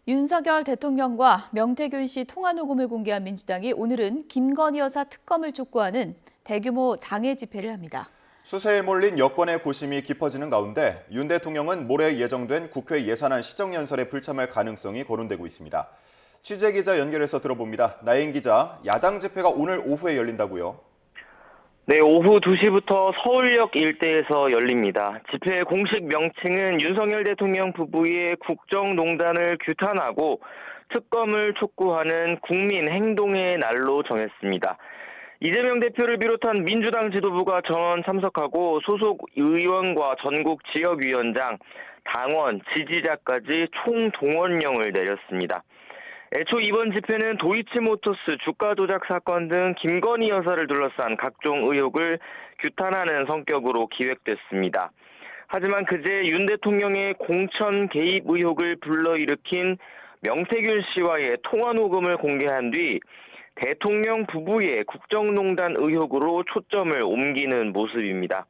윤석열 대통령과 명태균 씨 통화 녹음을 공개한 민주당이 오늘은 김건희 여사 특검을 촉구하는 대규모 장애 집회를 합니다. 수세에 몰린 여권의 고심이 깊어지는 가운데 윤 대통령은 모레 예정된 국회 예산안 시정연설에 불참할 가능성이 거론되고 있습니다. 취재기자 연결해서 들어봅니다. 나인 기자, 야당 집회가 오늘 오후에 열린다고요? 네, 오후 2시부터 서울역 일대에서 열립니다. 집회의 공식 명칭은 윤석열 대통령 부부의 국정농단을 규탄하고 특검을 촉구하는 국민행동의 날로 정했습니다. 이재명 대표를 비롯한 민주당 지도부가 전원 참석하고 소속 의원과 전국 지역위원장, 당원, 지지자까지 총동원령을 내렸습니다. 애초 이번 집회는 도이치모터스 주가 조작 사건 등 김건희 여사를 둘러싼 각종 의혹을 규탄하는 성격으로 기획됐습니다. 하지만 그제 윤 대통령의 공천 개입 의혹을 불러일으킨 명태균 씨와의 통화 녹음을 공개한 뒤 대통령 부부의 국정농단 의혹으로 초점을 옮기는 모습입니다.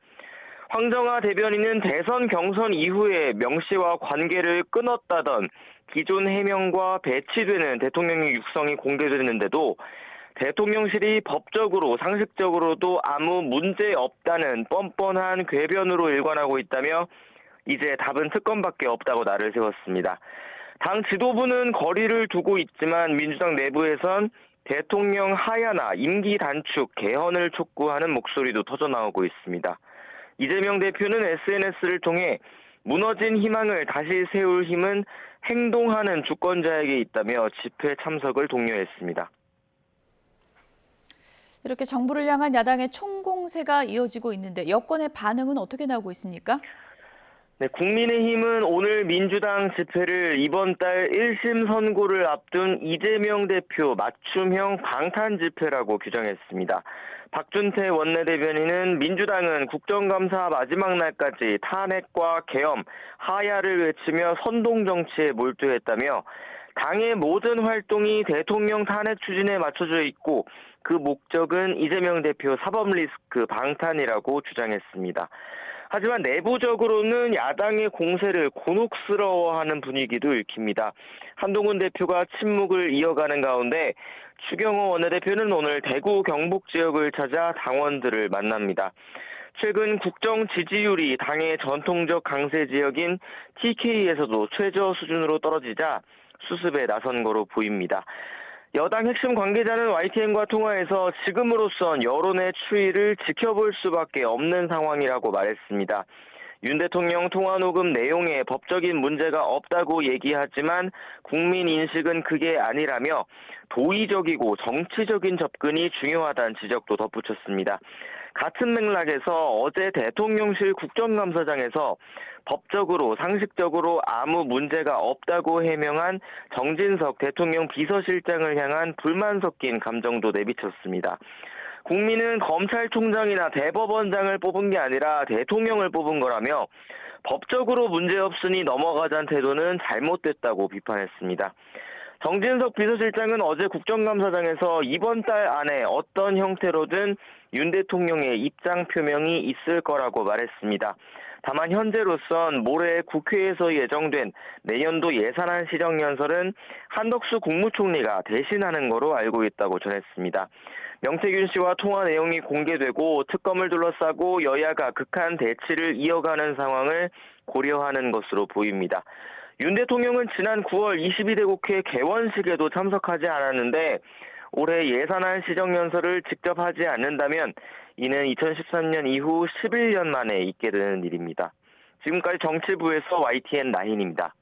황정화 대변인은 대선 경선 이후에 명 씨와 관계를 끊었다던 기존 해명과 배치되는 대통령의 육성이 공개됐는데도 대통령실이 법적으로 상식적으로도 아무 문제 없다는 뻔뻔한 궤변으로 일관하고 있다며 이제 답은 특검밖에 없다고 날을 세웠습니다. 당 지도부는 거리를 두고 있지만 민주당 내부에선 대통령 하야나 임기 단축, 개헌을 촉구하는 목소리도 터져나오고 있습니다. 이재명 대표는 SNS를 통해 무너진 희망을 다시 세울 힘은 행동하는 주권자에게 있다며 집회 참석을 독려했습니다. 이렇게 정부를 향한 야당의 총공세가 이어지고 있는데 여권의 반응은 어떻게 나오고 있습니까? 네, 국민의힘은 오늘 민주당 집회를 이번 달 1심 선고를 앞둔 이재명 대표 맞춤형 방탄 집회라고 규정했습니다. 박준태 원내대변인은 민주당은 국정감사 마지막 날까지 탄핵과 계엄, 하야를 외치며 선동정치에 몰두했다며 당의 모든 활동이 대통령 탄핵 추진에 맞춰져 있고 그 목적은 이재명 대표 사법 리스크 방탄이라고 주장했습니다. 하지만 내부적으로는 야당의 공세를 곤혹스러워하는 분위기도 읽힙니다. 한동훈 대표가 침묵을 이어가는 가운데 추경호 원내대표는 오늘 대구 경북 지역을 찾아 당원들을 만납니다. 최근 국정 지지율이 당의 전통적 강세 지역인 TK에서도 최저 수준으로 떨어지자 수습에 나선 거로 보입니다. 여당 핵심 관계자는 YTN과 통화에서 지금으로선 여론의 추이를 지켜볼 수밖에 없는 상황이라고 말했습니다. 윤 대통령 통화 녹음 내용에 법적인 문제가 없다고 얘기하지만 국민 인식은 그게 아니라며 도의적이고 정치적인 접근이 중요하다는 지적도 덧붙였습니다. 같은 맥락에서 어제 대통령실 국정감사장에서 법적으로 상식적으로 아무 문제가 없다고 해명한 정진석 대통령 비서실장을 향한 불만 섞인 감정도 내비쳤습니다. 국민은 검찰총장이나 대법원장을 뽑은 게 아니라 대통령을 뽑은 거라며 법적으로 문제없으니 넘어가자는 태도는 잘못됐다고 비판했습니다. 정진석 비서실장은 어제 국정감사장에서 이번 달 안에 어떤 형태로든 윤 대통령의 입장 표명이 있을 거라고 말했습니다. 다만 현재로선 모레 국회에서 예정된 내년도 예산안 시정연설은 한덕수 국무총리가 대신하는 거로 알고 있다고 전했습니다. 명태균 씨와 통화 내용이 공개되고 특검을 둘러싸고 여야가 극한 대치를 이어가는 상황을 고려하는 것으로 보입니다. 윤 대통령은 지난 9월 22대 국회 개원식에도 참석하지 않았는데 올해 예산안 시정연설을 직접 하지 않는다면 이는 2013년 이후 11년 만에 있게 되는 일입니다. 지금까지 정치부에서 YTN 나인입니다.